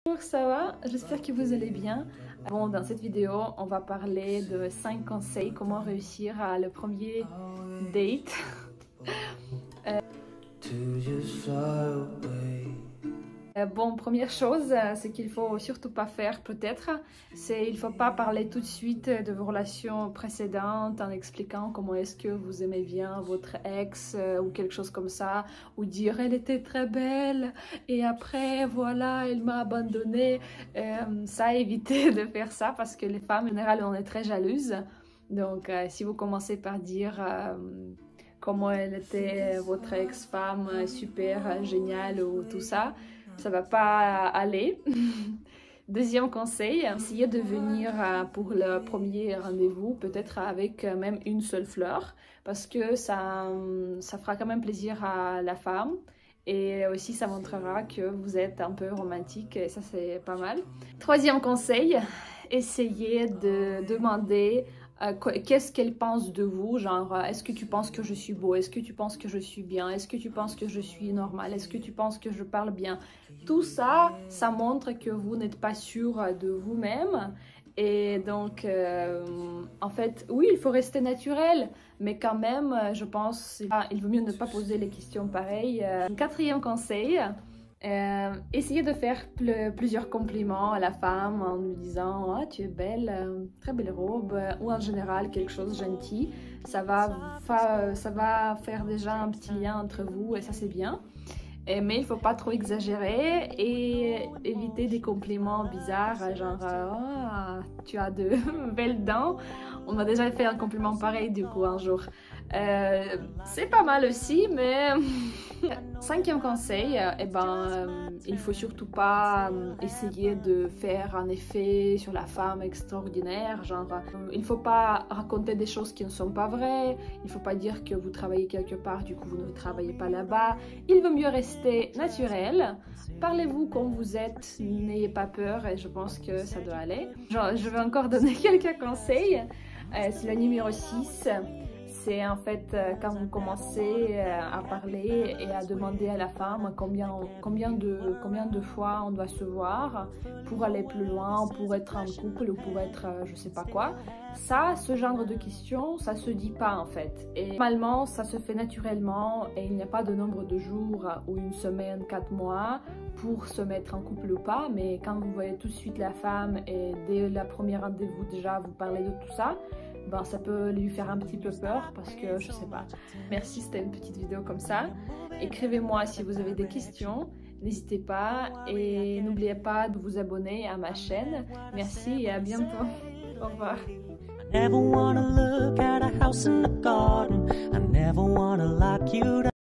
Bonjour, ça va? J'espère que vous allez bien. Bon, dans cette vidéo, on va parler de 5 conseils comment réussir à le premier date. Bon, première chose, c'est qu'il faut surtout pas faire peut-être, c'est il faut pas parler tout de suite de vos relations précédentes en expliquant comment est-ce que vous aimez bien votre ex ou quelque chose comme ça, ou dire elle était très belle et après voilà elle m'a abandonnée. Ça, évitez de faire ça parce que les femmes en général on est très jalouses. Donc si vous commencez par dire comment elle était votre ex-femme super géniale ou tout ça, ça va pas aller. Deuxième conseil, essayez de venir pour le premier rendez-vous, peut-être avec même une seule fleur, parce que ça fera quand même plaisir à la femme. Et aussi, ça montrera que vous êtes un peu romantique et ça, c'est pas mal. Troisième conseil, essayez de demander qu'est-ce qu'elle pense de vous, genre est-ce que tu penses que je suis beau, est-ce que tu penses que je suis bien, est-ce que tu penses que je suis normale, est-ce que tu penses que je parle bien. Tout ça, ça montre que vous n'êtes pas sûr de vous-même. Et donc, en fait, oui, il faut rester naturel, mais quand même, je pense il vaut mieux ne pas poser les questions pareilles. Quatrième conseil, essayez de faire plusieurs compliments à la femme en lui disant « Oh, tu es belle, très belle robe » ou en général quelque chose de gentil. Ça va faire déjà un petit lien entre vous et ça c'est bien. Mais il ne faut pas trop exagérer et éviter des compliments bizarres, genre oh, tu as de belles dents. On m'a déjà fait un compliment pareil du coup un jour. C'est pas mal aussi, mais cinquième conseil, il faut surtout pas essayer de faire un effet sur la femme extraordinaire, genre il faut pas raconter des choses qui ne sont pas vraies, il faut pas dire que vous travaillez quelque part, du coup vous ne travaillez pas là-bas. Il vaut mieux rester naturel, parlez-vous comme vous êtes, n'ayez pas peur et je pense que ça doit aller. Genre, je vais encore donner quelques conseils. C'est le numéro 6. C'est en fait quand vous commencez à parler et à demander à la femme combien de fois on doit se voir pour aller plus loin, pour être en couple ou pour être je sais pas quoi. Ça, ce genre de questions, ça se dit pas en fait. Et normalement, ça se fait naturellement et il n'y a pas de nombre de jours ou une semaine, 4 mois pour se mettre en couple ou pas. Mais quand vous voyez tout de suite la femme et dès le premier rendez-vous déjà vous parlez de tout ça, ben, ça peut lui faire un petit peu peur parce que je sais pas. Merci, c'était une petite vidéo comme ça. Écrivez-moi si vous avez des questions, n'hésitez pas et n'oubliez pas de vous abonner à ma chaîne. Merci et à bientôt. Au revoir. I never wanna look at a house in the garden. I never wanna lock you down.